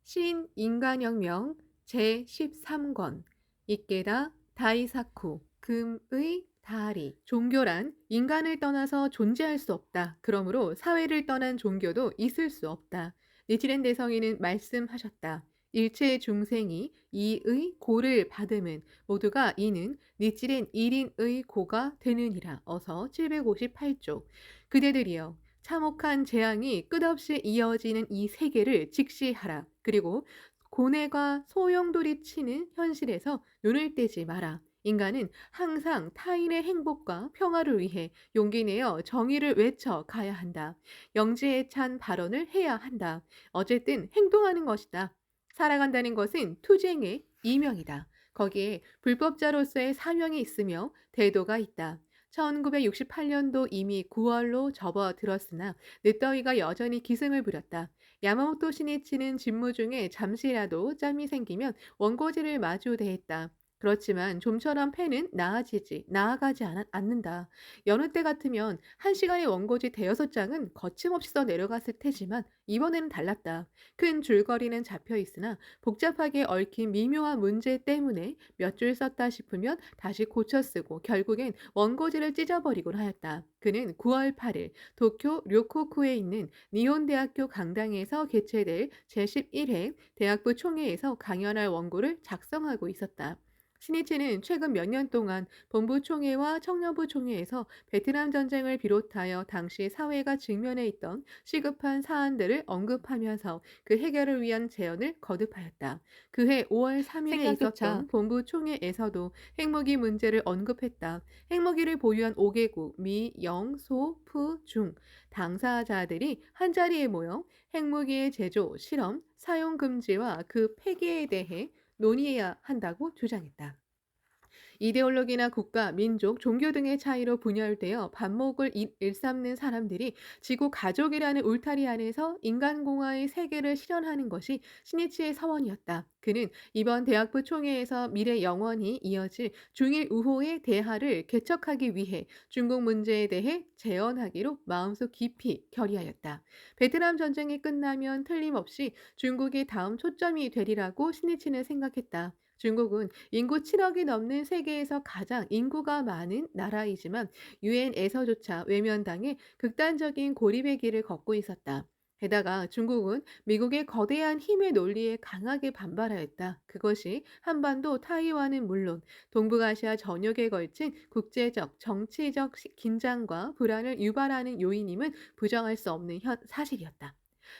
신인간혁명 제13권 이케다 다이사쿠 금의 다리 종교란 인간을 떠나서 존재할 수 없다. 그러므로 사회를 떠난 종교도 있을 수 없다. 니chiren 대성이는 말씀하셨다. 일체 중생이 이의 고를 받음은 모두가 이는 니chiren 1인의 고가 되느니라. 어서 758쪽. 그대들이여 참혹한 재앙이 끝없이 이어지는 이 세계를 직시하라. 그리고 고뇌가 소용돌이 치는 현실에서 눈을 떼지 마라. 인간은 항상 타인의 행복과 평화를 위해 용기 내어 정의를 외쳐 가야 한다. 영지에 찬 발언을 해야 한다. 어쨌든 행동하는 것이다. 살아간다는 것은 투쟁의 이명이다. 거기에 불법자로서의 사명이 있으며 대도가 있다. 1968년도 이미 9월로 접어들었으나 늦더위가 여전히 기승을 부렸다. 야마모토 시니치는 직무 중에 잠시라도 짬이 생기면 원고지를 마주 대했다. 그렇지만 좀처럼 펜은 나아가지 않는다. 여느 때 같으면 한 시간에 원고지 대여섯 장은 거침없이 써 내려갔을 테지만 이번에는 달랐다. 큰 줄거리는 잡혀 있으나 복잡하게 얽힌 미묘한 문제 때문에 몇 줄 썼다 싶으면 다시 고쳐 쓰고 결국엔 원고지를 찢어버리곤 하였다. 그는 9월 8일 도쿄 료코쿠에 있는 니혼대학교 강당에서 개최될 제11회 대학부 총회에서 강연할 원고를 작성하고 있었다. 신이치는 최근 몇 년 동안 본부 총회와 청년부 총회에서 베트남 전쟁을 비롯하여 당시 사회가 직면해 있던 시급한 사안들을 언급하면서 그 해결을 위한 제언을 거듭하였다. 그해 5월 3일에 생각조차 있었던 본부 총회에서도 핵무기 문제를 언급했다. 핵무기를 보유한 5개국 미, 영, 소, 푸, 중 당사자들이 한자리에 모여 핵무기의 제조, 실험, 사용 금지와 그 폐기에 대해 논의해야 한다고 주장했다. 이데올로기나 국가, 민족, 종교 등의 차이로 분열되어 반목을 일삼는 사람들이 지구 가족이라는 울타리 안에서 인간공화의 세계를 실현하는 것이 시니치의 서원이었다. 그는 이번 대학부 총회에서 미래 영원히 이어질 중일 우호의 대화를 개척하기 위해 중국 문제에 대해 제언하기로 마음속 깊이 결의하였다. 베트남 전쟁이 끝나면 틀림없이 중국이 다음 초점이 되리라고 시니치는 생각했다. 중국은 인구 7억이 넘는 세계에서 가장 인구가 많은 나라이지만 유엔에서조차 외면당해 극단적인 고립의 길을 걷고 있었다. 게다가 중국은 미국의 거대한 힘의 논리에 강하게 반발하였다. 그것이 한반도 타이완은 물론 동북아시아 전역에 걸친 국제적, 정치적 긴장과 불안을 유발하는 요인임은 부정할 수 없는 사실이었다.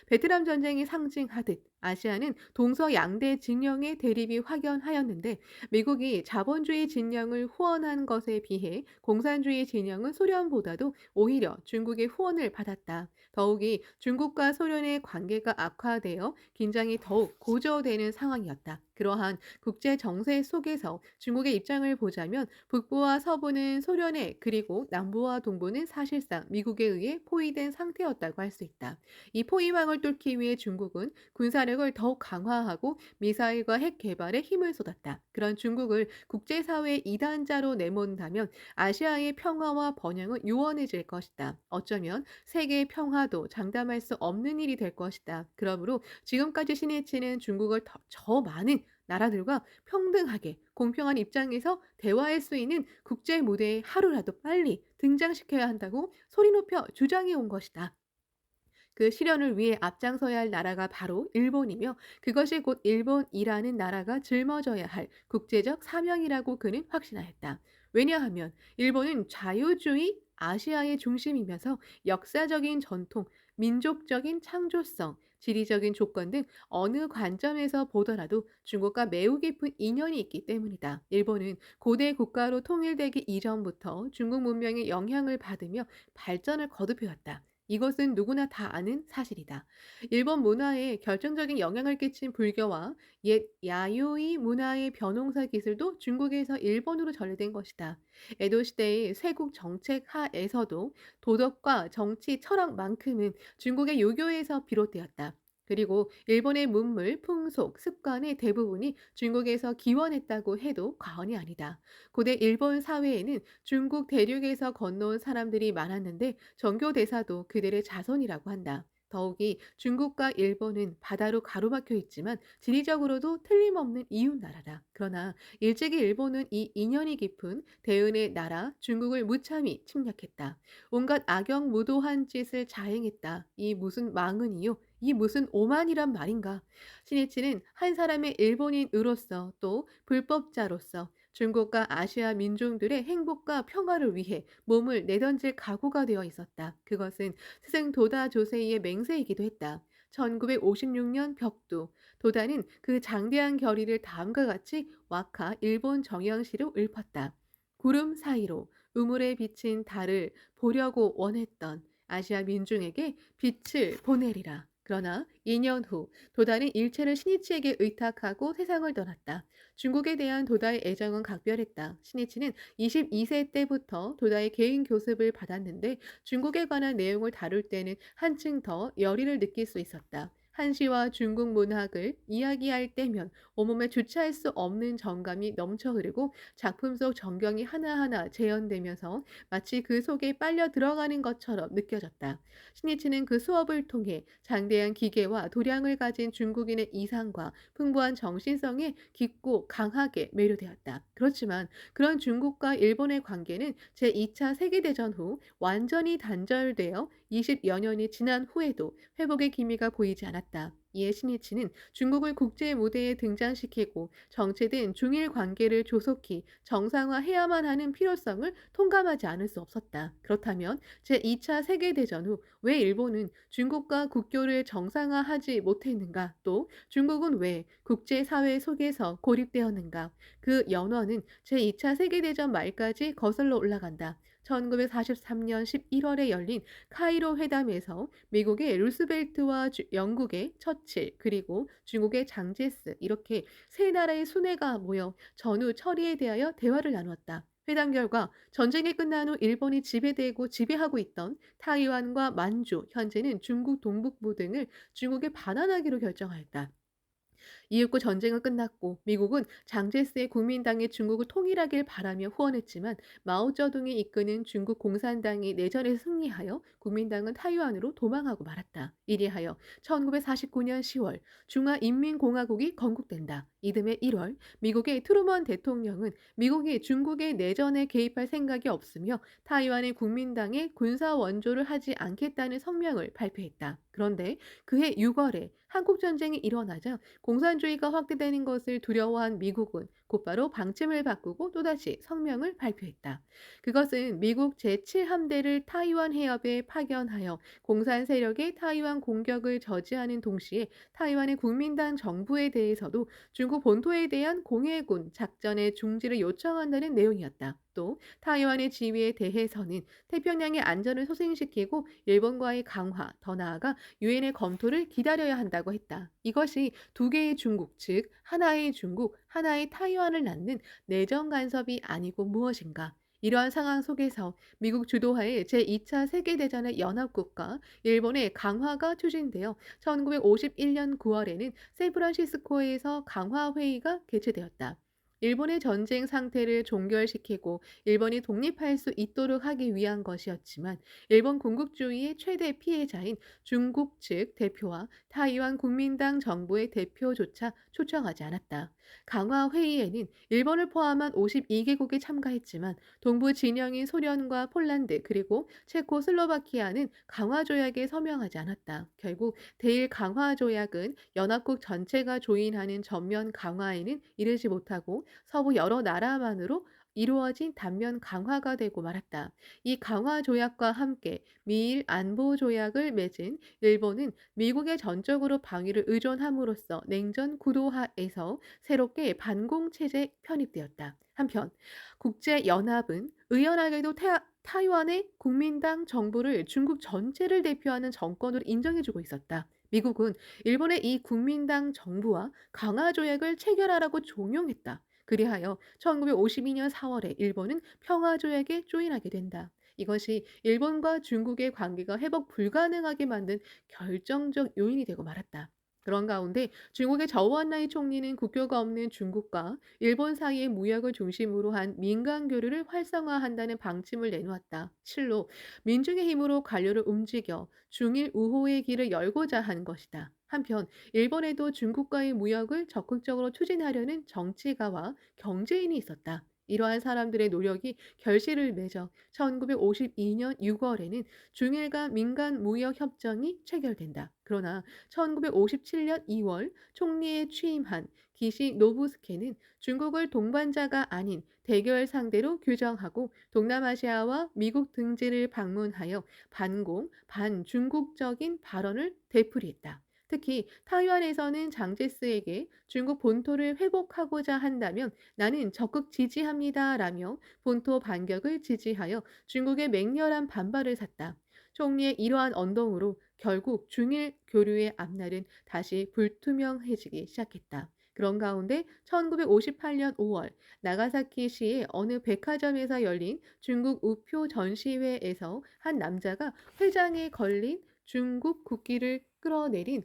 베트남 전쟁이 상징하듯 아시아는 동서양대 진영의 대립이 확연하였는데 미국이 자본주의 진영을 후원한 것에 비해 공산주의 진영은 소련보다도 오히려 중국의 후원을 받았다. 더욱이 중국과 소련의 관계가 악화되어 긴장이 더욱 고조되는 상황이었다. 그러한 국제 정세 속에서 중국의 입장을 보자면 북부와 서부는 소련의 그리고 남부와 동부는 사실상 미국에 의해 포위된 상태였다고 할 수 있다. 이 포위망을 뚫기 위해 중국은 군사력을 더욱 강화하고 미사일과 핵 개발에 힘을 쏟았다. 그런 중국을 국제사회의 이단자로 내몬다면 아시아의 평화와 번영은 요원해질 것이다. 어쩌면 세계의 평화도 장담할 수 없는 일이 될 것이다. 그러므로 지금까지 신해치는 중국을 저 많은 나라들과 평등하게 공평한 입장에서 대화할 수 있는 국제 무대에 하루라도 빨리 등장시켜야 한다고 소리 높여 주장해 온 것이다. 그 실현을 위해 앞장서야 할 나라가 바로 일본이며 그것이 곧 일본이라는 나라가 짊어져야 할 국제적 사명이라고 그는 확신하였다. 왜냐하면 일본은 자유주의 아시아의 중심이면서 역사적인 전통, 민족적인 창조성, 지리적인 조건 등 어느 관점에서 보더라도 중국과 매우 깊은 인연이 있기 때문이다. 일본은 고대 국가로 통일되기 이전부터 중국 문명의 영향을 받으며 발전을 거듭해왔다. 이것은 누구나 다 아는 사실이다. 일본 문화에 결정적인 영향을 끼친 불교와 옛 야요이 문화의 변홍사 기술도 중국에서 일본으로 전래된 것이다. 에도 시대의 쇄국 정책 하에서도 도덕과 정치 철학만큼은 중국의 유교에서 비롯되었다. 그리고 일본의 문물, 풍속, 습관의 대부분이 중국에서 기원했다고 해도 과언이 아니다. 고대 일본 사회에는 중국 대륙에서 건너온 사람들이 많았는데 정교 대사도 그들의 자손이라고 한다. 더욱이 중국과 일본은 바다로 가로막혀 있지만 지리적으로도 틀림없는 이웃 나라다. 그러나 일제기 일본은 이 인연이 깊은 대은의 나라 중국을 무참히 침략했다. 온갖 악영무도한 짓을 자행했다. 이 무슨 망언이요? 이 무슨 오만이란 말인가? 신이치는 한 사람의 일본인으로서 또 불법자로서 중국과 아시아 민중들의 행복과 평화를 위해 몸을 내던질 각오가 되어 있었다. 그것은 스승 도다 조세이의 맹세이기도 했다. 1956년 벽두. 도다는 그 장대한 결의를 다음과 같이 와카 일본 정영시로 읊었다. 구름 사이로 우물에 비친 달을 보려고 원했던 아시아 민중에게 빛을 보내리라. 그러나 2년 후 도다는 일체를 신이치에게 의탁하고 세상을 떠났다. 중국에 대한 도다의 애정은 각별했다. 신이치는 22세 때부터 도다의 개인 교습을 받았는데 중국에 관한 내용을 다룰 때는 한층 더 열의를 느낄 수 있었다. 한시와 중국 문학을 이야기할 때면 온몸에 주체할 수 없는 정감이 넘쳐 흐르고 작품 속 전경이 하나하나 재현되면서 마치 그 속에 빨려 들어가는 것처럼 느껴졌다. 신이치는 그 수업을 통해 장대한 기계와 도량을 가진 중국인의 이상과 풍부한 정신성에 깊고 강하게 매료되었다. 그렇지만 그런 중국과 일본의 관계는 제2차 세계대전 후 완전히 단절되어 20여 년이 지난 후에도 회복의 기미가 보이지 않았다. 이에 신이치는 중국을 국제 무대에 등장시키고 정체된 중일 관계를 조속히 정상화해야만 하는 필요성을 통감하지 않을 수 없었다. 그렇다면 제2차 세계대전 후 왜 일본은 중국과 국교를 정상화하지 못했는가? 또 중국은 왜 국제사회 속에서 고립되었는가? 그 연원은 제2차 세계대전 말까지 거슬러 올라간다. 1943년 11월에 열린 카이로 회담에서 미국의 루스벨트와 영국의 처칠 그리고 중국의 장제스 이렇게 세 나라의 수뇌가 모여 전후 처리에 대하여 대화를 나누었다. 회담 결과 전쟁이 끝난 후 일본이 지배되고 지배하고 있던 타이완과 만주, 현재는 중국 동북부 등을 중국에 반환하기로 결정하였다. 이윽고 전쟁은 끝났고 미국은 장제스의 국민당이 중국을 통일하길 바라며 후원했지만 마오쩌둥이 이끄는 중국 공산당이 내전에서 승리하여 국민당은 타이완으로 도망하고 말았다. 이리하여 1949년 10월 중화인민공화국이 건국된다. 이듬해 1월 미국의 트루먼 대통령은 미국이 중국의 내전에 개입할 생각이 없으며 타이완의 국민당에 군사 원조를 하지 않겠다는 성명을 발표했다. 그런데 그해 6월에 한국전쟁이 일어나자 공산주의가 확대되는 것을 두려워한 미국은 곧바로 방침을 바꾸고 또다시 성명을 발표했다. 그것은 미국 제7함대를 타이완 해협에 파견하여 공산 세력의 타이완 공격을 저지하는 동시에 타이완의 국민당 정부에 대해서도 중국 본토에 대한 공해군 작전의 중지를 요청한다는 내용이었다. 또 타이완의 지위에 대해서는 태평양의 안전을 소생시키고 일본과의 강화, 더 나아가 유엔의 검토를 기다려야 한다고 했다. 이것이 두 개의 중국, 즉 하나의 중국, 하나의 타이완을 낳는 내정 간섭이 아니고 무엇인가? 이러한 상황 속에서 미국 주도하에 제2차 세계대전의 연합국가 일본의 강화가 추진되어 1951년 9월에는 샌프란시스코에서 강화회의가 개최되었다. 일본의 전쟁 상태를 종결시키고 일본이 독립할 수 있도록 하기 위한 것이었지만 일본 군국주의의 최대 피해자인 중국 측 대표와 타이완 국민당 정부의 대표조차 초청하지 않았다. 강화 회의에는 일본을 포함한 52개국이 참가했지만 동부 진영인 소련과 폴란드 그리고 체코슬로바키아는 강화 조약에 서명하지 않았다. 결국 대일 강화 조약은 연합국 전체가 조인하는 전면 강화에는 이르지 못하고 서부 여러 나라만으로 이루어진 단면 강화가 되고 말았다. 이 강화 조약과 함께 미일 안보 조약을 맺은 일본은 미국에 전적으로 방위를 의존함으로써 냉전 구도하에서 새롭게 반공 체제에 편입되었다. 한편 국제 연합은 의연하게도 타이완의 국민당 정부를 중국 전체를 대표하는 정권으로 인정해주고 있었다. 미국은 일본의 이 국민당 정부와 강화 조약을 체결하라고 종용했다. 그리하여 1952년 4월에 일본은 평화조약에 조인하게 된다. 이것이 일본과 중국의 관계가 회복 불가능하게 만든 결정적 요인이 되고 말았다. 그런 가운데 중국의 저우한나이 총리는 국교가 없는 중국과 일본 사이의 무역을 중심으로 한 민간 교류를 활성화한다는 방침을 내놓았다. 실로 민중의 힘으로 관료를 움직여 중일 우호의 길을 열고자 한 것이다. 한편 일본에도 중국과의 무역을 적극적으로 추진하려는 정치가와 경제인이 있었다. 이러한 사람들의 노력이 결실을 맺어 1952년 6월에는 중일 간 민간 무역 협정이 체결된다. 그러나 1957년 2월 총리에 취임한 기시 노부스케는 중국을 동반자가 아닌 대결 상대로 규정하고 동남아시아와 미국 등지를 방문하여 반공, 반중국적인 발언을 되풀이했다. 특히 타이완에서는 장제스에게 중국 본토를 회복하고자 한다면 나는 적극 지지합니다라며 본토 반격을 지지하여 중국의 맹렬한 반발을 샀다. 총리의 이러한 언동으로 결국 중일 교류의 앞날은 다시 불투명해지기 시작했다. 그런 가운데 1958년 5월 나가사키시의 어느 백화점에서 열린 중국 우표 전시회에서 한 남자가 회장에 걸린 중국 국기를 끌어내린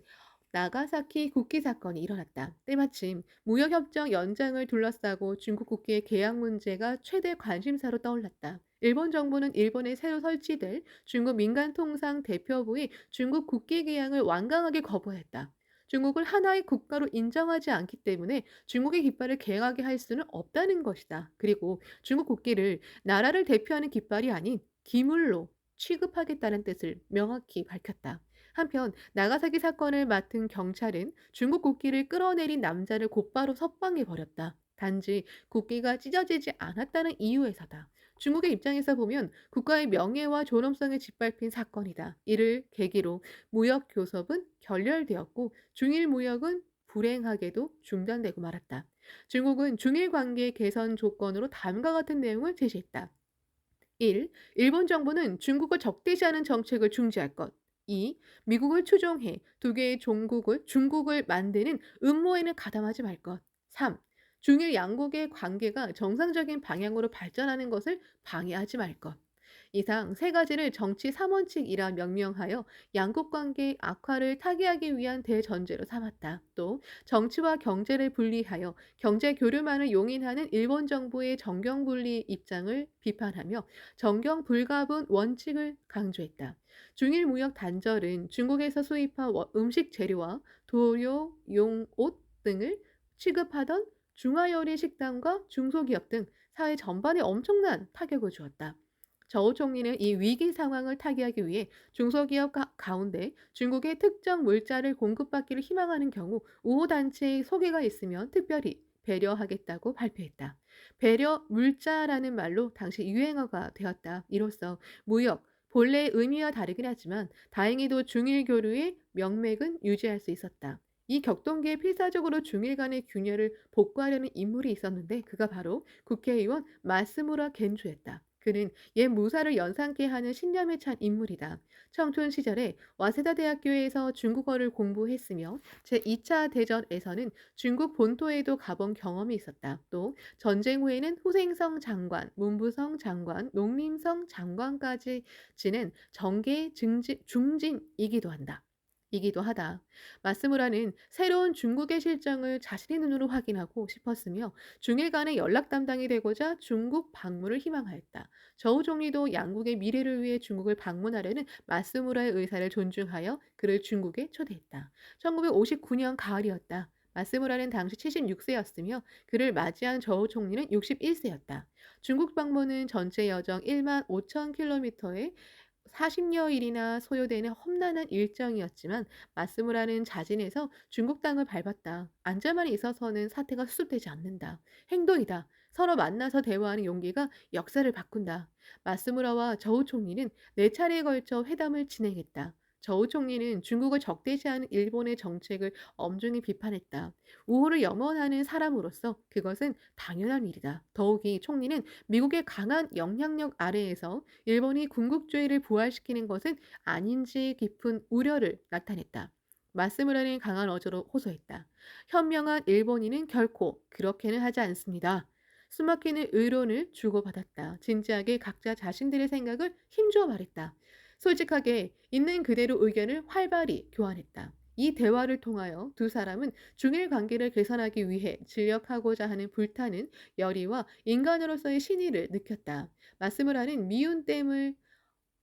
나가사키 국기 사건이 일어났다. 때마침 무역협정 연장을 둘러싸고 중국 국기의 개양 문제가 최대 관심사로 떠올랐다. 일본 정부는 일본에 새로 설치될 중국 민간통상 대표부의 중국 국기 개양을 완강하게 거부했다. 중국을 하나의 국가로 인정하지 않기 때문에 중국의 깃발을 개양하게 할 수는 없다는 것이다. 그리고 중국 국기를 나라를 대표하는 깃발이 아닌 기물로 취급하겠다는 뜻을 명확히 밝혔다. 한편 나가사키 사건을 맡은 경찰은 중국 국기를 끌어내린 남자를 곧바로 석방해 버렸다. 단지 국기가 찢어지지 않았다는 이유에서다. 중국의 입장에서 보면 국가의 명예와 존엄성에 짓밟힌 사건이다. 이를 계기로 무역 교섭은 결렬되었고 중일 무역은 불행하게도 중단되고 말았다. 중국은 중일 관계 개선 조건으로 다음과 같은 내용을 제시했다. 1. 일본 정부는 중국을 적대시하는 정책을 중지할 것. 2. 미국을 추종해 두 개의 중국을 만드는 음모에는 가담하지 말 것. 3. 중일 양국의 관계가 정상적인 방향으로 발전하는 것을 방해하지 말 것. 이상 세 가지를 정치 3원칙이라 명명하여 양국 관계의 악화를 타개하기 위한 대전제로 삼았다. 또 정치와 경제를 분리하여 경제 교류만을 용인하는 일본 정부의 정경분리 입장을 비판하며 정경불가분 원칙을 강조했다. 중일 무역 단절은 중국에서 수입한 음식 재료와 도료, 용옷 등을 취급하던 중화요리 식당과 중소기업 등 사회 전반에 엄청난 타격을 주었다. 저우 총리는 이 위기 상황을 타개하기 위해 중소기업 가운데 중국의 특정 물자를 공급받기를 희망하는 경우 우호 단체의 소개가 있으면 특별히 배려하겠다고 발표했다. 배려 물자라는 말로 당시 유행어가 되었다. 이로써 무역, 본래의 의미와 다르긴 하지만 다행히도 중일 교류의 명맥은 유지할 수 있었다. 이 격동기에 필사적으로 중일 간의 균열을 복구하려는 인물이 있었는데 그가 바로 국회의원 마스무라 겐주였다. 그는 옛 무사를 연상케 하는 신념에 찬 인물이다. 청춘 시절에 와세다 대학교에서 중국어를 공부했으며 제2차 대전에서는 중국 본토에도 가본 경험이 있었다. 또 전쟁 후에는 후생성 장관, 문부성 장관, 농림성 장관까지 지낸 정계 중진이기도 한다. 이기도 하다. 마스무라는 새로운 중국의 실정을 자신의 눈으로 확인하고 싶었으며 중일 간의 연락 담당이 되고자 중국 방문을 희망하였다. 저우 총리도 양국의 미래를 위해 중국을 방문하려는 마스무라의 의사를 존중하여 그를 중국에 초대했다. 1959년 가을이었다. 마스무라는 당시 76세였으며 그를 맞이한 저우 총리는 61세였다. 중국 방문은 전체 여정 1만 5천 킬로미터에 40여일이나 소요되는 험난한 일정이었지만 마스무라는 자진해서 중국 땅을 밟았다. 앉아만 있어서는 사태가 수습되지 않는다. 행동이다. 서로 만나서 대화하는 용기가 역사를 바꾼다. 마스무라와 저우 총리는 네 차례에 걸쳐 회담을 진행했다. 저우 총리는 중국을 적대시하는 일본의 정책을 엄중히 비판했다. 우호를 염원하는 사람으로서 그것은 당연한 일이다. 더욱이 총리는 미국의 강한 영향력 아래에서 일본이 군국주의를 부활시키는 것은 아닌지 깊은 우려를 나타냈다. 마스무라는 강한 어조로 호소했다. 현명한 일본인은 결코 그렇게는 하지 않습니다. 숨막히는 의론을 주고받았다. 진지하게 각자 자신들의 생각을 힘주어 말했다. 솔직하게 있는 그대로 의견을 활발히 교환했다. 이 대화를 통하여 두 사람은 중일 관계를 개선하기 위해 진력하고자 하는 불타는 열의와 인간으로서의 신의를 느꼈다. 말씀을 하는 미운 댐을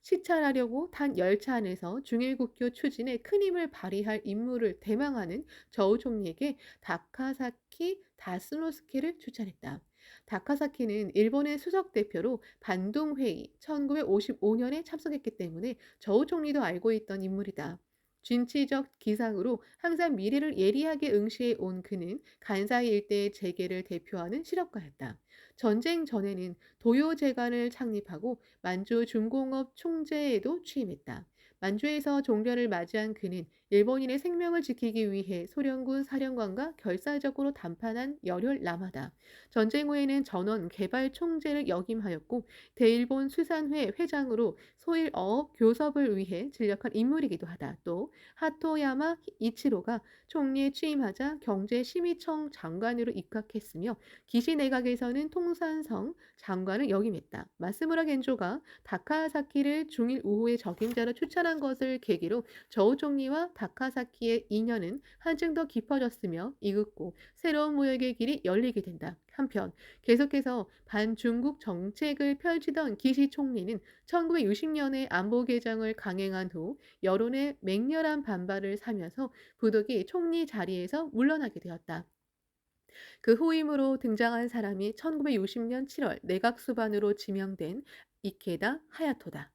시찰하려고 탄 열차 안에서 중일국교 추진에 큰 힘을 발휘할 임무를 대망하는 저우 총리에게 다카사키 다스노스케를 추천했다. 다카사키는 일본의 수석 대표로 반동회의 1955년에 참석했기 때문에 저우 총리도 알고 있던 인물이다. 진취적 기상으로 항상 미래를 예리하게 응시해 온 그는 간사이 일대의 재계를 대표하는 실업가였다. 전쟁 전에는 도요재간을 창립하고 만주 중공업 총재에도 취임했다. 만주에서 종려를 맞이한 그는 일본인의 생명을 지키기 위해 소련군 사령관과 결사적으로 담판한 열혈 남하다. 전쟁 후에는 전원 개발 총재를 역임하였고 대일본 수산회 회장으로 소일 어업 교섭을 위해 진력한 인물이기도 하다. 또 하토야마 이치로가 총리에 취임하자 경제심의청 장관으로 입각했으며 기시 내각에서는 통산성 장관을 역임했다. 마스무라 겐조가 다카사키를 중일 우호의 적임자로 추천한 것을 계기로 저우 총리와 다카사키의 인연은 한층 더 깊어졌으며 이윽고 새로운 무역의 길이 열리게 된다. 한편 계속해서 반중국 정책을 펼치던 기시 총리는 1960년에 안보 개정을 강행한 후 여론의 맹렬한 반발을 사면서 부득이 총리 자리에서 물러나게 되었다. 그 후임으로 등장한 사람이 1960년 7월 내각 수반으로 지명된 이케다 하야토다.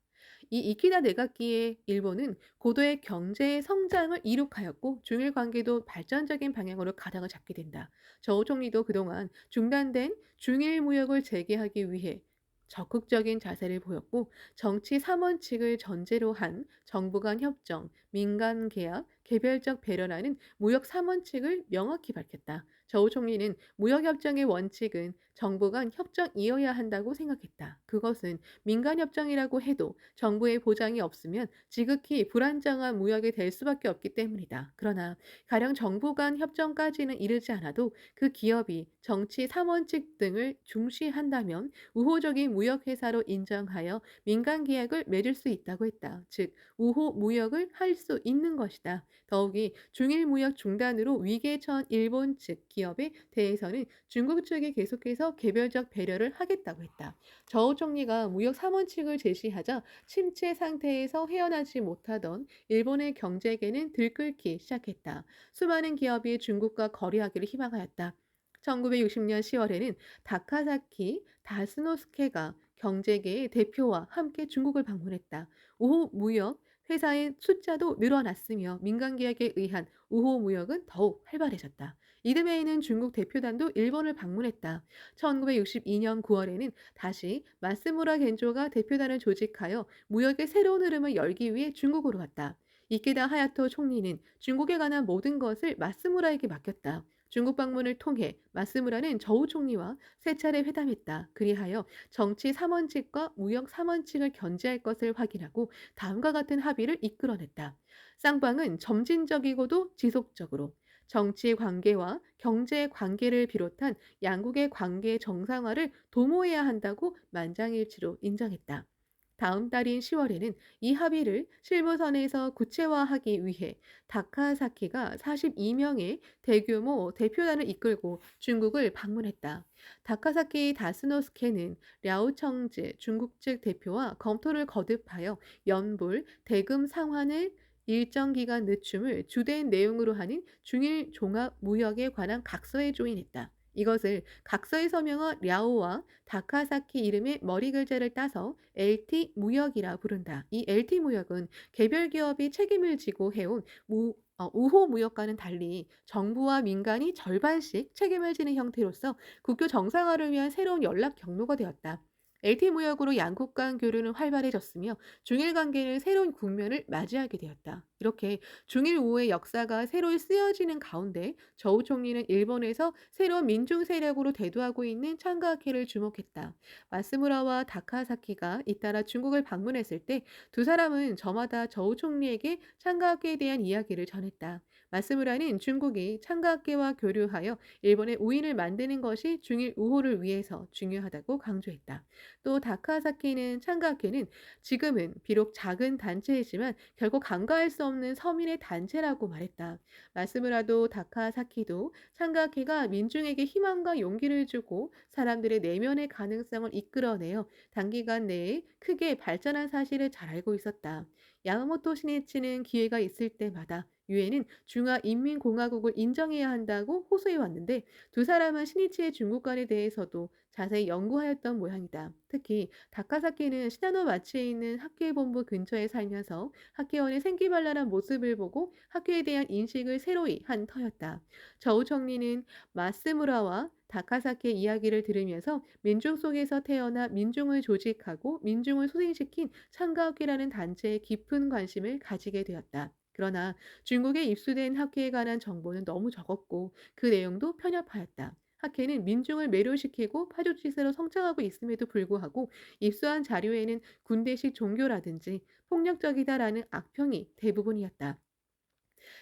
이 이케다 내각기에 일본은 고도의 경제 성장을 이룩하였고 중일 관계도 발전적인 방향으로 가닥을 잡게 된다. 저 총리도 그동안 중단된 중일 무역을 재개하기 위해 적극적인 자세를 보였고 정치 3원칙을 전제로 한 정부 간 협정, 민간 계약, 개별적 배려라는 무역 3원칙을 명확히 밝혔다. 저우 총리는 무역협정의 원칙은 정부 간 협정이어야 한다고 생각했다. 그것은 민간협정이라고 해도 정부의 보장이 없으면 지극히 불안정한 무역이 될 수밖에 없기 때문이다. 그러나 가령 정부 간 협정까지는 이르지 않아도 그 기업이 정치 3원칙 등을 중시한다면 우호적인 무역회사로 인정하여 민간 계약을 맺을 수 있다고 했다. 즉 우호 무역을 할 수 있는 것이다. 더욱이 중일 무역 중단으로 위기에 처한 일본 측 기업에 대해서는 중국 측이 계속해서 개별적 배려를 하겠다고 했다. 저우 총리가 무역 3원칙을 제시하자 침체 상태에서 헤어나지 못하던 일본의 경제계는 들끓기 시작했다. 수많은 기업이 중국과 거래하기를 희망하였다. 1960년 10월에는 다카사키 다스노스케가 경제계의 대표와 함께 중국을 방문했다. 우호 무역 회사의 숫자도 늘어났으며 민간 계약에 의한 우호 무역은 더욱 활발해졌다. 이듬해에는 중국 대표단도 일본을 방문했다. 1962년 9월에는 다시 마스무라 겐조가 대표단을 조직하여 무역의 새로운 흐름을 열기 위해 중국으로 왔다. 이케다 하야토 총리는 중국에 관한 모든 것을 마스무라에게 맡겼다. 중국 방문을 통해 마스무라는 저우 총리와 세 차례 회담했다. 그리하여 정치 3원칙과 무역 3원칙을 견제할 것을 확인하고 다음과 같은 합의를 이끌어냈다. 쌍방은 점진적이고도 지속적으로 정치 관계와 경제 관계를 비롯한 양국의 관계 정상화를 도모해야 한다고 만장일치로 인정했다. 다음 달인 10월에는 이 합의를 실무선에서 구체화하기 위해 다카사키가 42명의 대규모 대표단을 이끌고 중국을 방문했다. 다카사키 다스노스케는 랴오청즈 중국 측 대표와 검토를 거듭하여 연불, 대금 상환을 일정 기간 늦춤을 주된 내용으로 하는 중일 종합 무역에 관한 각서에 조인했다. 이것을 각서에 서명한 랴오와 다카사키 이름의 머리 글자를 따서 LT 무역이라 부른다. 이 LT 무역은 개별 기업이 책임을 지고 해온 우호 무역과는 달리 정부와 민간이 절반씩 책임을 지는 형태로서 국교 정상화를 위한 새로운 연락 경로가 되었다. LT 무역으로 양국 간 교류는 활발해졌으며 중일 관계는 새로운 국면을 맞이하게 되었다. 이렇게 중일 우호의 역사가 새로 쓰여지는 가운데 저우 총리는 일본에서 새로운 민중 세력으로 대두하고 있는 창가케를 주목했다. 마스무라와 다카사키가 잇따라 중국을 방문했을 때 두 사람은 저마다 저우 총리에게 창가케에 대한 이야기를 전했다. 마스무라는 중국이 창가학계와 교류하여 일본의 우인을 만드는 것이 중일 우호를 위해서 중요하다고 강조했다. 또 다카사키는 창가학회는 지금은 비록 작은 단체이지만 결국 간과할 수 없는 서민의 단체라고 말했다. 마스무라도 다카사키도 창가학회가 민중에게 희망과 용기를 주고 사람들의 내면의 가능성을 이끌어내어 단기간 내에 크게 발전한 사실을 잘 알고 있었다. 야마모토 시네치는 기회가 있을 때마다 유엔은 중화인민공화국을 인정해야 한다고 호소해 왔는데 두 사람은 시니치의 중국관에 대해서도 자세히 연구하였던 모양이다. 특히 다카사키는 시나노 마치에 있는 학교의 본부 근처에 살면서 학회원의 생기발랄한 모습을 보고 학교에 대한 인식을 새로이 한 터였다. 저우 총리는 마스무라와 다카사키의 이야기를 들으면서 민중 속에서 태어나 민중을 조직하고 민중을 소생시킨 창가학회라는 단체에 깊은 관심을 가지게 되었다. 그러나 중국에 입수된 학회에 관한 정보는 너무 적었고 그 내용도 편협하였다. 학회는 민중을 매료시키고 파죽지세로 성장하고 있음에도 불구하고 입수한 자료에는 군대식 종교라든지 폭력적이다라는 악평이 대부분이었다.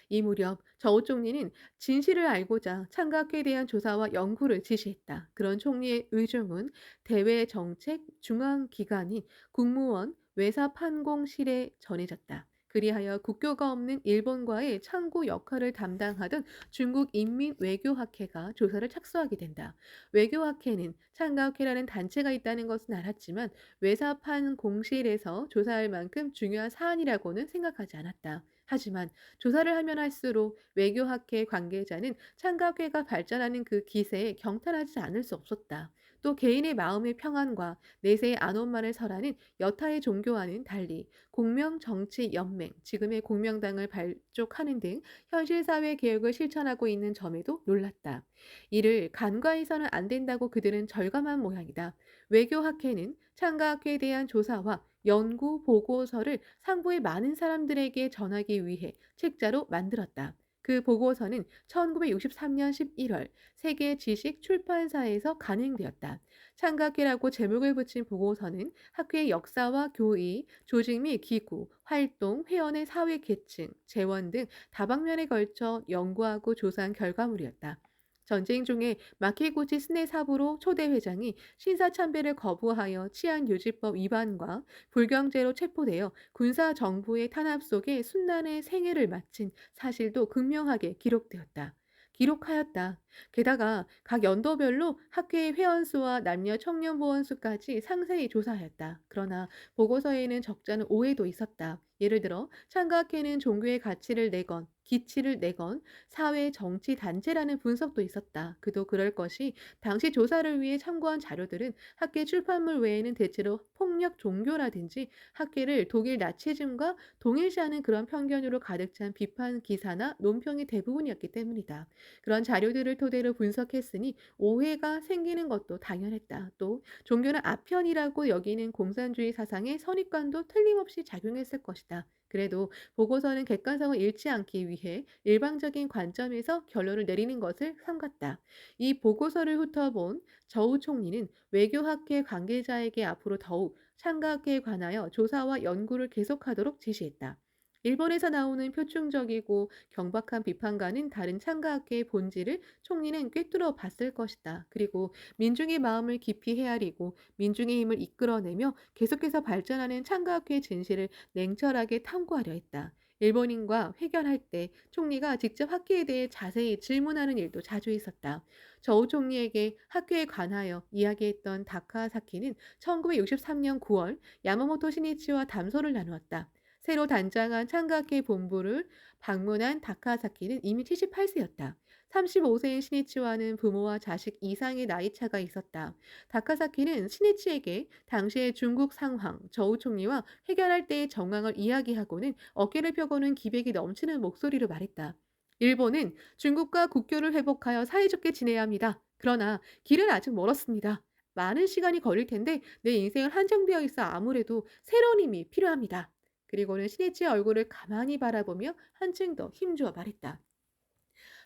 이 무렵 저우 총리는 진실을 알고자 창각회에 대한 조사와 연구를 지시했다. 그런 총리의 의중은 대외정책 중앙기관인 국무원 외사판공실에 전해졌다. 그리하여 국교가 없는 일본과의 창구 역할을 담당하던 중국 인민외교학회가 조사를 착수하게 된다. 외교학회는 창가학회라는 단체가 있다는 것은 알았지만 외사판공실에서 조사할 만큼 중요한 사안이라고는 생각하지 않았다. 하지만 조사를 하면 할수록 외교학회 관계자는 창각회가 발전하는 그 기세에 경탄하지 않을 수 없었다. 또 개인의 마음의 평안과 내세의 안원만을 설하는 여타의 종교와는 달리 공명정치연맹, 지금의 공명당을 발족하는 등 현실사회 개혁을 실천하고 있는 점에도 놀랐다. 이를 간과해서는 안 된다고 그들은 절감한 모양이다. 외교학회는 창가학회에 대한 조사와 연구 보고서를 상부의 많은 사람들에게 전하기 위해 책자로 만들었다. 그 보고서는 1963년 11월 세계 지식 출판사에서 간행되었다. 창각회라고 제목을 붙인 보고서는 학회의 역사와 교의, 조직 및 기구, 활동, 회원의 사회 계층, 재원 등 다방면에 걸쳐 연구하고 조사한 결과물이었다. 전쟁 중에 마키구치 스네 사부로 초대 회장이 신사참배를 거부하여 치안유지법 위반과 불경죄로 체포되어 군사 정부의 탄압 속에 순난의 생애를 마친 사실도 극명하게 기록되었다. 기록하였다. 게다가 각 연도별로 학회의 회원 수와 남녀 청년 보원 수까지 상세히 조사하였다. 그러나 보고서에는 적잖은 오해도 있었다. 예를 들어 창가학회는 종교의 가치를 내건 기치를 내건 사회 정치 단체라는 분석도 있었다. 그도 그럴 것이 당시 조사를 위해 참고한 자료들은 학계 출판물 외에는 대체로 폭력 종교라든지 학계를 독일 나치즘과 동일시하는 그런 편견으로 가득 찬 비판 기사나 논평이 대부분이었기 때문이다. 그런 자료들을 토대로 분석했으니 오해가 생기는 것도 당연했다. 또 종교는 아편이라고 여기는 공산주의 사상의 선입관도 틀림없이 작용했을 것이다. 그래도 보고서는 객관성을 잃지 않기 위해 일방적인 관점에서 결론을 내리는 것을 삼갔다. 이 보고서를 훑어본 저우 총리는 외교학회 관계자에게 앞으로 더욱 창가학회에 관하여 조사와 연구를 계속하도록 지시했다. 일본에서 나오는 표충적이고 경박한 비판과는 다른 창가학회의 본질을 총리는 꿰뚫어 봤을 것이다. 그리고 민중의 마음을 깊이 헤아리고 민중의 힘을 이끌어내며 계속해서 발전하는 창가학회의 진실을 냉철하게 탐구하려 했다. 일본인과 회견할 때 총리가 직접 학회에 대해 자세히 질문하는 일도 자주 있었다. 저우 총리에게 학회에 관하여 이야기했던 다카사키는 1963년 9월 야마모토 시니치와 담소를 나누었다. 새로 단장한 창가학회 본부를 방문한 다카사키는 이미 78세였다. 35세인 시니치와는 부모와 자식 이상의 나이 차가 있었다. 다카사키는 시니치에게 당시의 중국 상황, 저우 총리와 회견할 때의 정황을 이야기하고는 어깨를 펴고는 기백이 넘치는 목소리로 말했다. 일본은 중국과 국교를 회복하여 사이좋게 지내야 합니다. 그러나 길은 아직 멀었습니다. 많은 시간이 걸릴 텐데 내 인생은 한정되어 있어 아무래도 새로운 힘이 필요합니다. 그리고는 시니치의 얼굴을 가만히 바라보며 한층 더 힘주어 말했다.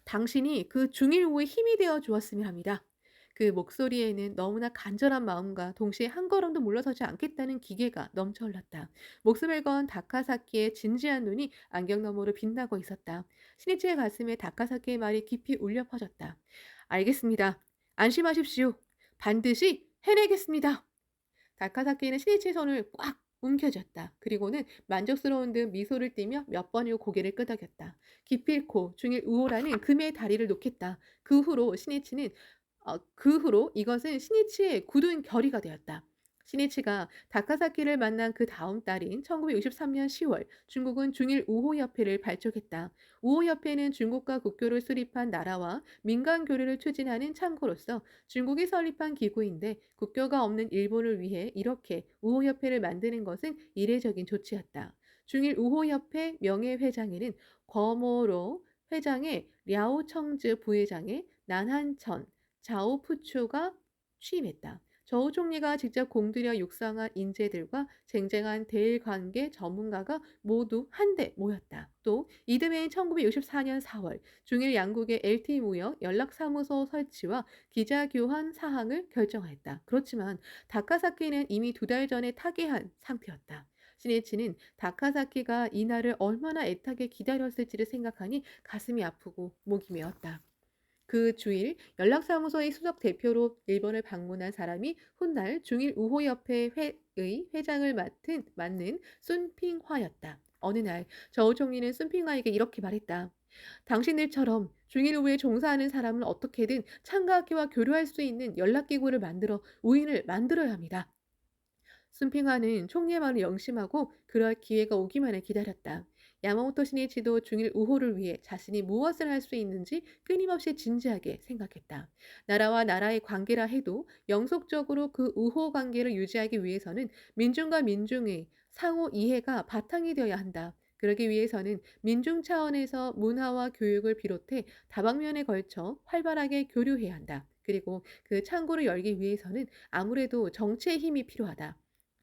당신이 그 중일호의 힘이 되어 주었으면 합니다. 그 목소리에는 너무나 간절한 마음과 동시에 한 걸음도 물러서지 않겠다는 기계가 넘쳐 흘렀다. 목숨을 건 다카사키의 진지한 눈이 안경 너머로 빛나고 있었다. 신이치의 가슴에 다카사키의 말이 깊이 울려 퍼졌다. 알겠습니다. 안심하십시오. 반드시 해내겠습니다. 다카사키는 신이치의 손을 꽉 움켜쥐었다. 그리고는 만족스러운 듯 미소를 띠며 몇 번이고 고개를 끄덕였다. 기필코 중일 우호라는 금의 다리를 놓겠다. 그 후로 이것은 신이치의 굳은 결의가 되었다. 신이치가 다카사키를 만난 그 다음 달인 1963년 10월 중국은 중일 우호협회를 발족했다. 우호협회는 중국과 국교를 수립한 나라와 민간 교류를 추진하는 창구로서 중국이 설립한 기구인데 국교가 없는 일본을 위해 이렇게 우호협회를 만드는 것은 이례적인 조치였다. 중일 우호협회 명예회장에는 거모로 회장의 랴오청즈 부회장의 난한천 자오푸추가 취임했다. 저우 총리가 직접 공들여 육성한 인재들과 쟁쟁한 대일관계 전문가가 모두 한데 모였다. 또 이듬해인 1964년 4월 중일 양국의 LT 무역 연락사무소 설치와 기자교환 사항을 결정하였다. 그렇지만 다카사키는 이미 2달 전에 타계한 상태였다. 신이치는 다카사키가 이날을 얼마나 애타게 기다렸을지를 생각하니 가슴이 아프고 목이 메었다. 그 주일 연락사무소의 수석 대표로 일본을 방문한 사람이 훗날 중일 우호협회 의 회장을 맡는 순핑화였다. 어느 날 저우 총리는 순핑화에게 이렇게 말했다. 당신들처럼 중일 우호에 종사하는 사람은 어떻게든 창가학회와 교류할 수 있는 연락기구를 만들어 우인을 만들어야 합니다. 순핑화는 총리의 말을 영심하고 그럴 기회가 오기만을 기다렸다. 야마모토 신이치도 중일 우호를 위해 자신이 무엇을 할 수 있는지 끊임없이 진지하게 생각했다. 나라와 나라의 관계라 해도 영속적으로 그 우호 관계를 유지하기 위해서는 민중과 민중의 상호 이해가 바탕이 되어야 한다. 그러기 위해서는 민중 차원에서 문화와 교육을 비롯해 다방면에 걸쳐 활발하게 교류해야 한다. 그리고 그 창구를 열기 위해서는 아무래도 정치의 힘이 필요하다.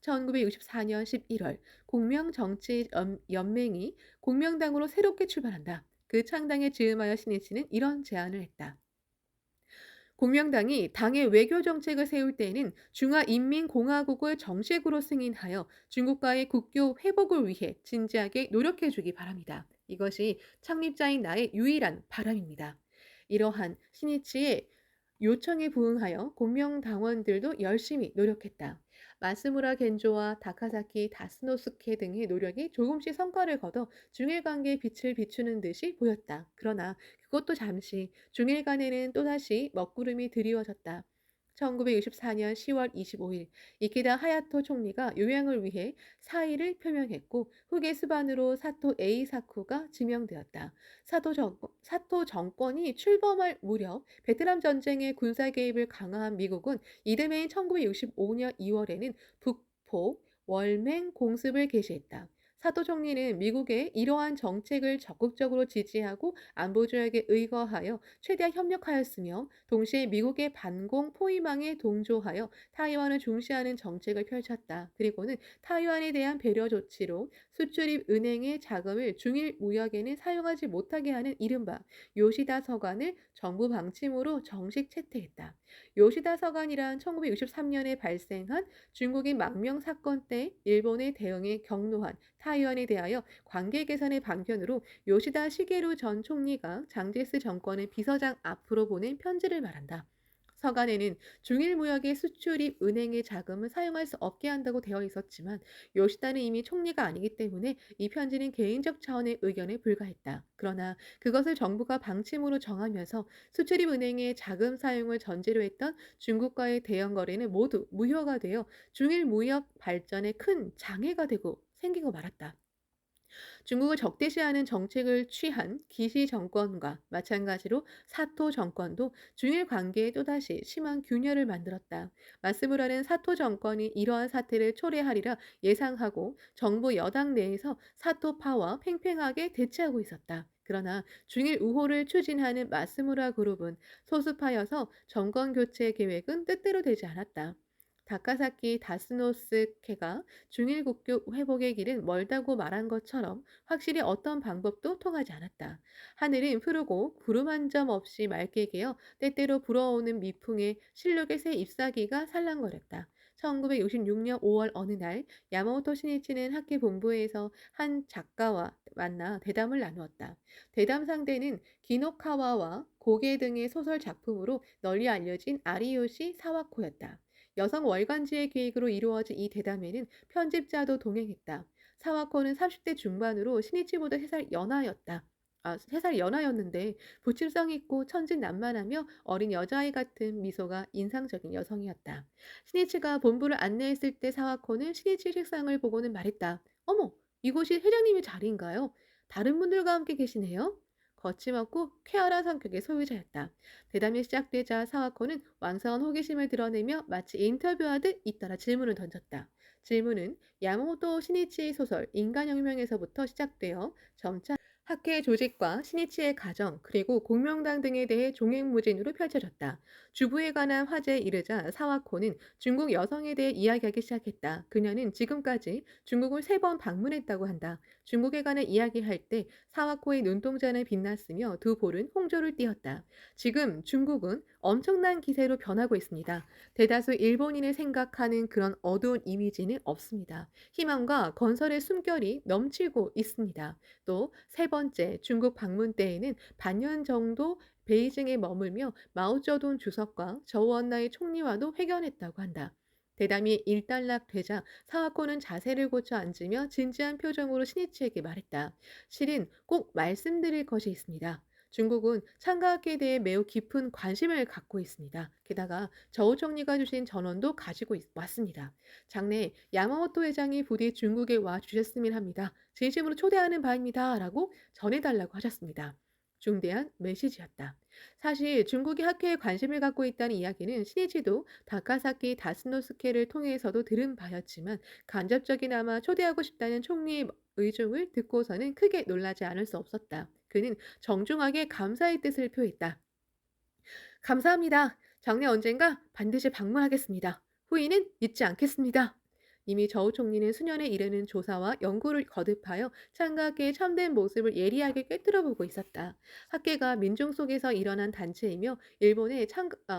1964년 11월 공명정치연맹이 공명당으로 새롭게 출발한다. 그 창당에 즈음하여 신이치는 이런 제안을 했다. 공명당이 당의 외교 정책을 세울 때에는 중화인민공화국을 정식으로 승인하여 중국과의 국교 회복을 위해 진지하게 노력해 주기 바랍니다. 이것이 창립자인 나의 유일한 바람입니다. 이러한 신이치의 요청에 부응하여 공명당원들도 열심히 노력했다. 마스무라 겐조와 다카사키 다스노스케 등의 노력이 조금씩 성과를 거둬 중일 관계에 빛을 비추는 듯이 보였다. 그러나 그것도 잠시 중일 간에는 또다시 먹구름이 드리워졌다. 1964년 10월 25일 이케다 하야토 총리가 요양을 위해 사의를 표명했고 후계 수반으로 사토 에이사쿠가 지명되었다. 사토 정권이 출범할 무렵 베트남 전쟁의 군사 개입을 강화한 미국은 이듬해인 1965년 2월에는 북폭 월맹 공습을 개시했다. 사토 총리는 미국의 이러한 정책을 적극적으로 지지하고 안보조약에 의거하여 최대한 협력하였으며 동시에 미국의 반공 포위망에 동조하여 타이완을 중시하는 정책을 펼쳤다. 그리고는 타이완에 대한 배려 조치로 수출입 은행의 자금을 중일 무역에는 사용하지 못하게 하는 이른바 요시다 서관을 정부 방침으로 정식 채택했다. 요시다 서관이란 1963년에 발생한 중국인 망명 사건 때 일본의 대응에 격노한 타이완에 대하여 관계 개선의 방편으로 요시다 시게루 전 총리가 장제스 정권의 비서장 앞으로 보낸 편지를 말한다. 서간에는 중일 무역의 수출입 은행의 자금을 사용할 수 없게 한다고 되어 있었지만 요시다는 이미 총리가 아니기 때문에 이 편지는 개인적 차원의 의견에 불과했다. 그러나 그것을 정부가 방침으로 정하면서 수출입 은행의 자금 사용을 전제로 했던 중국과의 대형 거래는 모두 무효가 되어 중일 무역 발전에 큰 장애가 되고 생기고 말았다. 중국을 적대시하는 정책을 취한 기시 정권과 마찬가지로 사토 정권도 중일 관계에 또다시 심한 균열을 만들었다. 마스무라는 사토 정권이 이러한 사태를 초래하리라 예상하고 정부 여당 내에서 사토파와 팽팽하게 대치하고 있었다. 그러나 중일 우호를 추진하는 마스무라 그룹은 소수파여서 정권 교체 계획은 뜻대로 되지 않았다. 다카사키 다스노스케가 중일 국교 회복의 길은 멀다고 말한 것처럼 확실히 어떤 방법도 통하지 않았다. 하늘은 푸르고 구름 한 점 없이 맑게 개어 때때로 불어오는 미풍에 실록의 새 잎사귀가 살랑거렸다. 1966년 5월 어느 날 야마모토 신이치는 학교 본부에서 한 작가와 만나 대담을 나누었다. 대담 상대는 기노카와와 고개 등의 소설 작품으로 널리 알려진 아리요시 사와코였다. 여성 월간지의 계획으로 이루어진 이 대담회는 편집자도 동행했다. 사와코는 30대 중반으로 신이치보다 3살 연하였다. 3살 연하였는데 부침성 있고 천진난만하며 어린 여자아이 같은 미소가 인상적인 여성이었다. 신이치가 본부를 안내했을 때 사와코는 신이치 책상을 보고는 말했다. 어머, 이곳이 회장님의 자리인가요? 다른 분들과 함께 계시네요? 거침없고 쾌활한 성격의 소유자였다. 대담이 시작되자 사와코는 왕성한 호기심을 드러내며 마치 인터뷰하듯 잇따라 질문을 던졌다. 질문은 야마모토 시니치의 소설 인간혁명에서부터 시작되어 점차 학회의 조직과 시니치의 가정 그리고 공명당 등에 대해 종횡무진으로 펼쳐졌다. 주부에 관한 화제에 이르자 사와코는 중국 여성에 대해 이야기하기 시작했다. 그녀는 지금까지 중국을 3번 방문했다고 한다. 중국에 관해 이야기할 때 사와코의 눈동자는 빛났으며 두 볼은 홍조를 띠었다. 지금 중국은 엄청난 기세로 변하고 있습니다. 대다수 일본인을 생각하는 그런 어두운 이미지는 없습니다. 희망과 건설의 숨결이 넘치고 있습니다. 또 세 번째 중국 방문 때에는 반년 정도 베이징에 머물며 마오쩌둥 주석과 저우언나의 총리와도 회견했다고 한다. 대담이 일단락되자 사와코는 자세를 고쳐 앉으며 진지한 표정으로 신이치에게 말했다. 실은 꼭 말씀드릴 것이 있습니다. 중국은 창과학에 대해 매우 깊은 관심을 갖고 있습니다. 게다가 저우 총리가 주신 전원도 가지고 왔습니다. 장래 야마모토 회장이 부디 중국에 와 주셨으면 합니다. 진심으로 초대하는 바입니다. 라고 전해달라고 하셨습니다. 중대한 메시지였다. 사실 중국이 학회에 관심을 갖고 있다는 이야기는 신이치도 다카사키 다스노스케를 통해서도 들은 바였지만 간접적이나마 초대하고 싶다는 총리의 의중을 듣고서는 크게 놀라지 않을 수 없었다. 그는 정중하게 감사의 뜻을 표했다. 감사합니다. 장래 언젠가 반드시 방문하겠습니다. 후회는 잊지 않겠습니다. 이미 저우 총리는 수년에 이르는 조사와 연구를 거듭하여 창가학계의 참된 모습을 예리하게 꿰뚫어보고 있었다. 학계가 민중 속에서 일어난 단체이며 일본의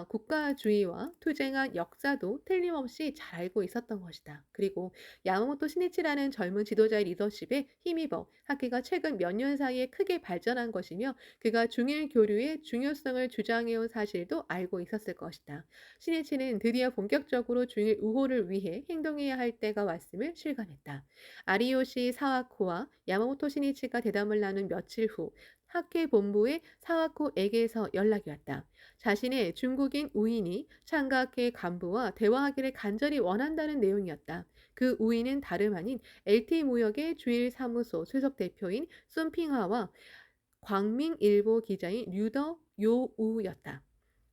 국가주의와 투쟁한 역사도 틀림없이 잘 알고 있었던 것이다. 그리고 야마모토 신이치라는 젊은 지도자의 리더십에 힘입어 학계가 최근 몇 년 사이에 크게 발전한 것이며 그가 중일 교류의 중요성을 주장해온 사실도 알고 있었을 것이다. 신이치는 드디어 본격적으로 중일 우호를 위해 행동해야 할 때가 왔음을 실감했다. 아리요시 사와코와 야마모토 신이치가 대담을 나눈 며칠 후 학회 본부에 사와코에게서 연락이 왔다. 자신의 중국인 우인이 창가학회 간부와 대화하기를 간절히 원한다는 내용이었다. 그 우인은 다름 아닌 LT무역의 주일 사무소 수석 대표인 순핑하와 광민일보 기자인 류더 요우였다.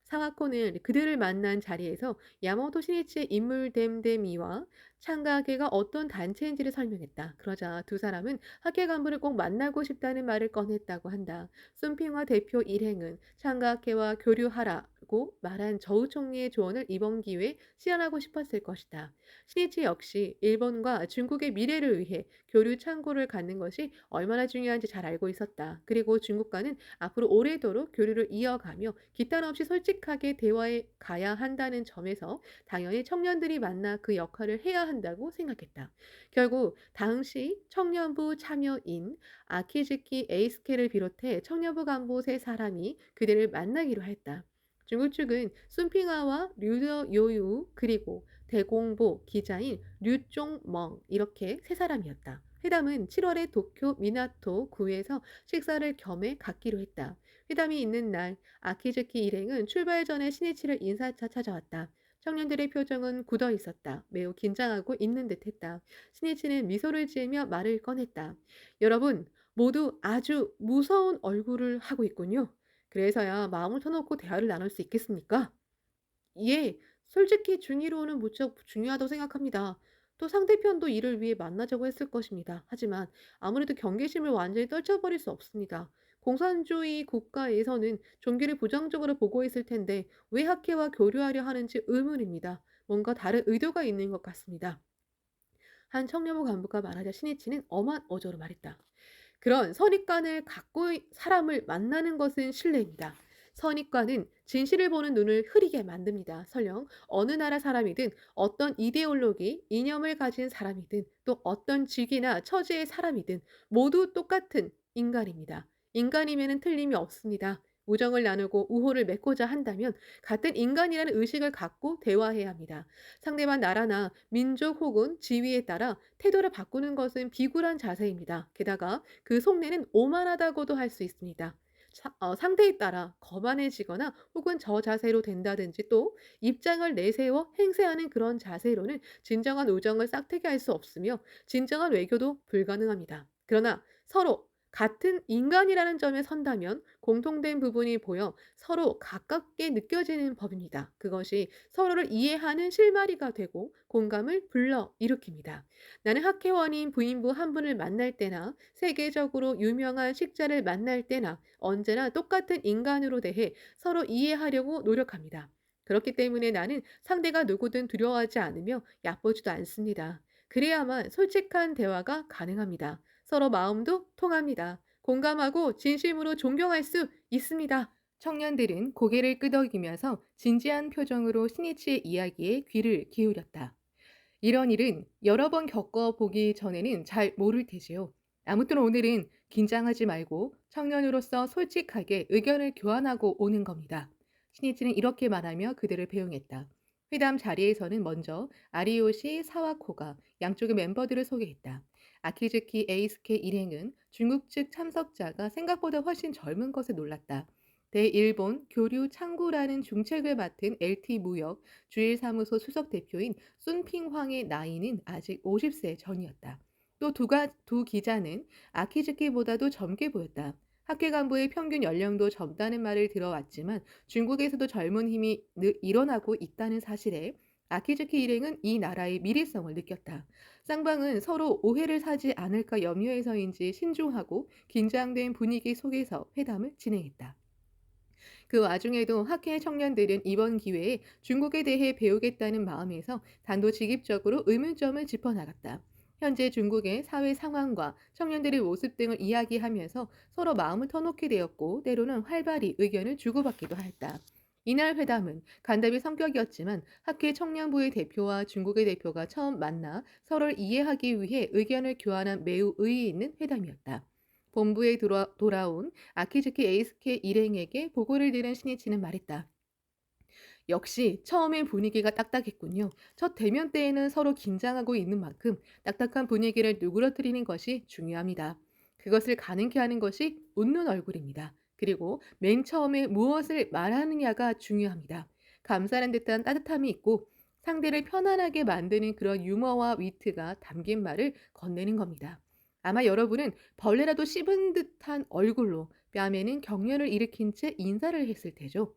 사와코는 그들을 만난 자리에서 야마모토 신이치의 인물 됨됨이와 창가학회가 어떤 단체인지를 설명했다. 그러자 두 사람은 학회 간부를 꼭 만나고 싶다는 말을 꺼냈다고 한다. 순핑화 대표 일행은 창가학회와 교류하라고 말한 저우 총리의 조언을 이번 기회에 실현하고 싶었을 것이다. 신이치 역시 일본과 중국의 미래를 위해 교류 창구를 갖는 것이 얼마나 중요한지 잘 알고 있었다. 그리고 중국과는 앞으로 오래도록 교류를 이어가며 기탄 없이 솔직하게 대화해 가야 한다는 점에서 당연히 청년들이 만나 그 역할을 해야 한다고 생각했다. 결국 당시 청년부 참여인 아키즈키 에이스케를 비롯해 청년부 간부 3사람이 그들을 만나기로 했다. 중국 측은 순핑아와 류더 요유 그리고 대공보 기자인 류종멍 이렇게 3사람이었다. 회담은 7월에 도쿄 미나토 구에서 식사를 겸해 갖기로 했다. 회담이 있는 날 아키즈키 일행은 출발 전에 신이치를 인사차 찾아왔다. 청년들의 표정은 굳어 있었다. 매우 긴장하고 있는 듯했다. 신이치는 미소를 지으며 말을 꺼냈다. 여러분 모두 아주 무서운 얼굴을 하고 있군요. 그래서야 마음을 터놓고 대화를 나눌 수 있겠습니까? 예, 솔직히 중의로는 무척 중요하다고 생각합니다. 또 상대편도 이를 위해 만나자고 했을 것입니다. 하지만 아무래도 경계심을 완전히 떨쳐버릴 수 없습니다. 공산주의 국가에서는 종교를 부정적으로 보고 있을 텐데 왜 학회와 교류하려 하는지 의문입니다. 뭔가 다른 의도가 있는 것 같습니다. 한 청년부 간부가 말하자 신이치는 엄한 어조로 말했다. 그런 선입관을 갖고 사람을 만나는 것은 실례입니다. 선입관은 진실을 보는 눈을 흐리게 만듭니다. 설령 어느 나라 사람이든 어떤 이데올로기, 이념을 가진 사람이든 또 어떤 직위나 처지의 사람이든 모두 똑같은 인간입니다. 인간이면 틀림이 없습니다. 우정을 나누고 우호를 맺고자 한다면 같은 인간이라는 의식을 갖고 대화해야 합니다. 상대방 나라나 민족 혹은 지위에 따라 태도를 바꾸는 것은 비굴한 자세입니다. 게다가 그 속내는 오만하다고도 할 수 있습니다. 상대에 따라 거만해지거나 혹은 저 자세로 된다든지 또 입장을 내세워 행세하는 그런 자세로는 진정한 우정을 싹트게 할 수 없으며 진정한 외교도 불가능합니다. 그러나 서로 같은 인간이라는 점에 선다면 공통된 부분이 보여 서로 가깝게 느껴지는 법입니다. 그것이 서로를 이해하는 실마리가 되고 공감을 불러 일으킵니다. 나는 학회원인 부인부 한 분을 만날 때나 세계적으로 유명한 식자를 만날 때나 언제나 똑같은 인간으로 대해 서로 이해하려고 노력합니다. 그렇기 때문에 나는 상대가 누구든 두려워하지 않으며 얕보지도 않습니다. 그래야만 솔직한 대화가 가능합니다. 서로 마음도 통합니다. 공감하고 진심으로 존경할 수 있습니다. 청년들은 고개를 끄덕이면서 진지한 표정으로 신이치의 이야기에 귀를 기울였다. 이런 일은 여러 번 겪어보기 전에는 잘 모를 테지요. 아무튼 오늘은 긴장하지 말고 청년으로서 솔직하게 의견을 교환하고 오는 겁니다. 신이치는 이렇게 말하며 그들을 배웅했다. 회담 자리에서는 먼저 아리요시 사와코가 양쪽의 멤버들을 소개했다. 아키즈키 에이스케 일행은 중국 측 참석자가 생각보다 훨씬 젊은 것에 놀랐다. 대일본 교류 창구라는 중책을 맡은 LT 무역 주일사무소 수석 대표인 순핑황의 나이는 아직 50세 전이었다. 또 두 기자는 아키즈키보다도 젊게 보였다. 학회 간부의 평균 연령도 젊다는 말을 들어왔지만 중국에서도 젊은 힘이 일어나고 있다는 사실에 아키즈키 일행은 이 나라의 미래성을 느꼈다. 쌍방은 서로 오해를 사지 않을까 염려해서인지 신중하고 긴장된 분위기 속에서 회담을 진행했다. 그 와중에도 학회 청년들은 이번 기회에 중국에 대해 배우겠다는 마음에서 단도직입적으로 의문점을 짚어나갔다. 현재 중국의 사회 상황과 청년들의 모습 등을 이야기하면서 서로 마음을 터놓게 되었고 때로는 활발히 의견을 주고받기도 했다. 이날 회담은 간담회 성격이었지만 학회 청년부의 대표와 중국의 대표가 처음 만나 서로를 이해하기 위해 의견을 교환한 매우 의의 있는 회담이었다. 본부에 돌아온 아키즈키 에이스케 일행에게 보고를 들은 신이치는 말했다. 역시 처음엔 분위기가 딱딱했군요. 첫 대면 때에는 서로 긴장하고 있는 만큼 딱딱한 분위기를 누그러뜨리는 것이 중요합니다. 그것을 가능케 하는 것이 웃는 얼굴입니다. 그리고 맨 처음에 무엇을 말하느냐가 중요합니다. 감사하는 듯한 따뜻함이 있고 상대를 편안하게 만드는 그런 유머와 위트가 담긴 말을 건네는 겁니다. 아마 여러분은 벌레라도 씹은 듯한 얼굴로 뺨에는 경련을 일으킨 채 인사를 했을 테죠.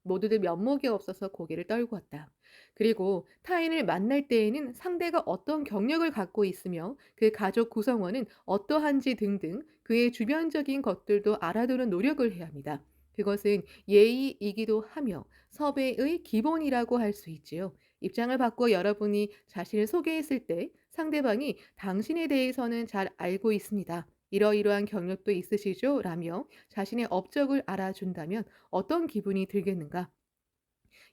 모두들 면목이 없어서 고개를 떨구었다. 그리고 타인을 만날 때에는 상대가 어떤 경력을 갖고 있으며 그 가족 구성원은 어떠한지 등등 그의 주변적인 것들도 알아두는 노력을 해야 합니다. 그것은 예의이기도 하며 섭외의 기본이라고 할 수 있지요. 입장을 바꿔 여러분이 자신을 소개했을 때 상대방이 당신에 대해서는 잘 알고 있습니다. 이러이러한 경력도 있으시죠? 라며 자신의 업적을 알아준다면 어떤 기분이 들겠는가?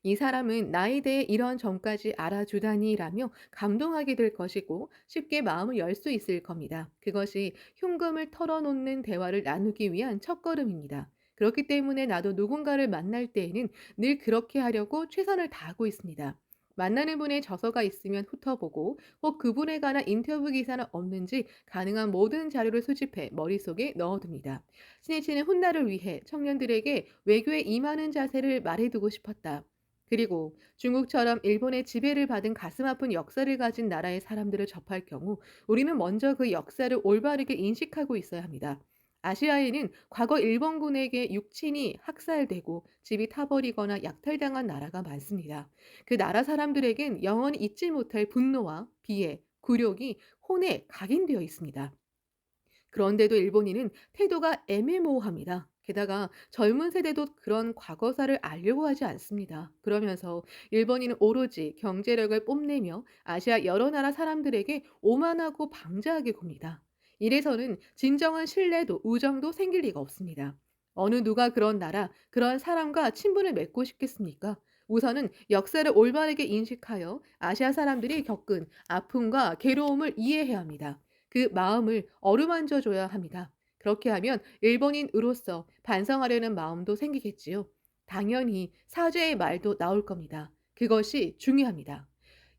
이 사람은 나에 대해 이런 점까지 알아주다니라며 감동하게 될 것이고 쉽게 마음을 열 수 있을 겁니다. 그것이 흉금을 털어놓는 대화를 나누기 위한 첫걸음입니다. 그렇기 때문에 나도 누군가를 만날 때에는 늘 그렇게 하려고 최선을 다하고 있습니다. 만나는 분의 저서가 있으면 훑어보고 혹 그분에 관한 인터뷰 기사는 없는지 가능한 모든 자료를 수집해 머릿속에 넣어둡니다. 스니치는 훗날을 위해 청년들에게 외교에 임하는 자세를 말해두고 싶었다. 그리고 중국처럼 일본의 지배를 받은 가슴 아픈 역사를 가진 나라의 사람들을 접할 경우 우리는 먼저 그 역사를 올바르게 인식하고 있어야 합니다. 아시아에는 과거 일본군에게 육친이 학살되고 집이 타버리거나 약탈당한 나라가 많습니다. 그 나라 사람들에겐 영원히 잊지 못할 분노와 비애, 굴욕이 혼에 각인되어 있습니다. 그런데도 일본인은 태도가 애매모호합니다. 게다가 젊은 세대도 그런 과거사를 알려고 하지 않습니다. 그러면서 일본인은 오로지 경제력을 뽐내며 아시아 여러 나라 사람들에게 오만하고 방자하게 굽니다. 이래서는 진정한 신뢰도 우정도 생길 리가 없습니다. 어느 누가 그런 나라, 그런 사람과 친분을 맺고 싶겠습니까? 우선은 역사를 올바르게 인식하여 아시아 사람들이 겪은 아픔과 괴로움을 이해해야 합니다. 그 마음을 어루만져 줘야 합니다. 그렇게 하면 일본인으로서 반성하려는 마음도 생기겠지요. 당연히 사죄의 말도 나올 겁니다. 그것이 중요합니다.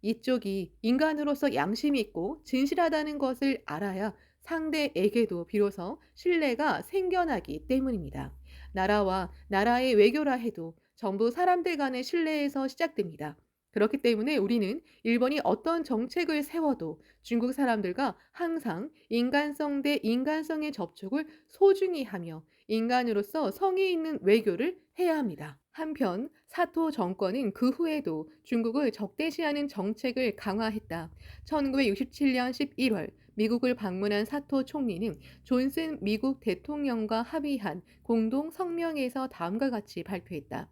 이쪽이 인간으로서 양심이 있고 진실하다는 것을 알아야 상대에게도 비로소 신뢰가 생겨나기 때문입니다. 나라와 나라의 외교라 해도 전부 사람들 간의 신뢰에서 시작됩니다. 그렇기 때문에 우리는 일본이 어떤 정책을 세워도 중국 사람들과 항상 인간성 대 인간성의 접촉을 소중히 하며 인간으로서 성의 있는 외교를 해야 합니다. 한편 사토 정권은 그 후에도 중국을 적대시하는 정책을 강화했다. 1967년 11월 미국을 방문한 사토 총리는 존슨 미국 대통령과 합의한 공동 성명에서 다음과 같이 발표했다.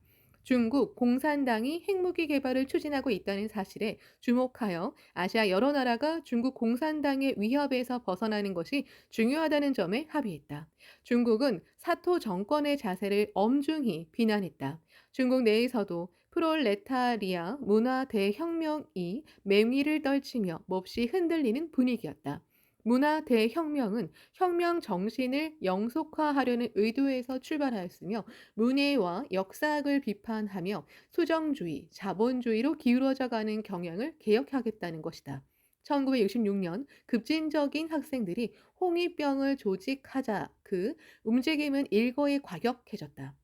중국 공산당이 핵무기 개발을 추진하고 있다는 사실에 주목하여 아시아 여러 나라가 중국 공산당의 위협에서 벗어나는 것이 중요하다는 점에 합의했다. 중국은 사토 정권의 자세를 엄중히 비난했다. 중국 내에서도 프롤레타리아 문화 대혁명이 맹위를 떨치며 몹시 흔들리는 분위기였다. 문화 대혁명은 혁명 정신을 영속화하려는 의도에서 출발하였으며 문예와 역사학을 비판하며 수정주의, 자본주의로 기울어져 가는 경향을 개혁하겠다는 것이다. 1966년 급진적인 학생들이 홍위병을 조직하자 그 움직임은 일거에 과격해졌다.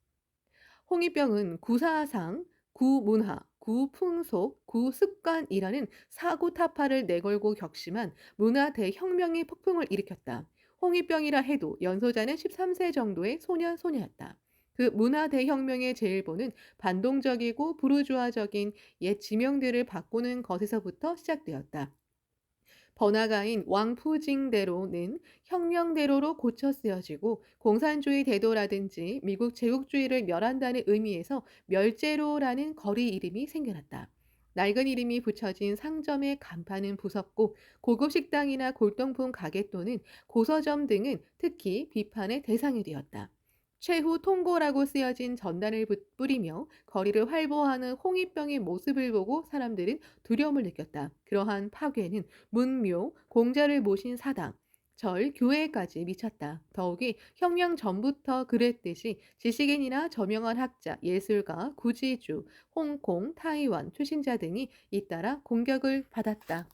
홍위병은 구사상, 구문화, 구풍속, 구습관이라는 사고타파를 내걸고 격심한 문화 대혁명의 폭풍을 일으켰다. 홍위병이라 해도 연소자는 13세 정도의 소년소녀였다. 그 문화 대혁명의 제일보는 반동적이고 부르주아적인 옛 지명들을 바꾸는 것에서부터 시작되었다. 번화가인 왕푸징대로는 혁명대로로 고쳐 쓰여지고 공산주의 대도라든지 미국 제국주의를 멸한다는 의미에서 멸제로라는 거리 이름이 생겨났다. 낡은 이름이 붙여진 상점의 간판은 부섭고 고급 식당이나 골동품 가게 또는 고서점 등은 특히 비판의 대상이 되었다. 최후 통고라고 쓰여진 전단을 뿌리며 거리를 활보하는 홍위병의 모습을 보고 사람들은 두려움을 느꼈다. 그러한 파괴는 문묘, 공자를 모신 사당, 절, 교회까지 미쳤다. 더욱이 혁명 전부터 그랬듯이 지식인이나 저명한 학자, 예술가, 구지주, 홍콩, 타이완, 투신자 등이 잇따라 공격을 받았다.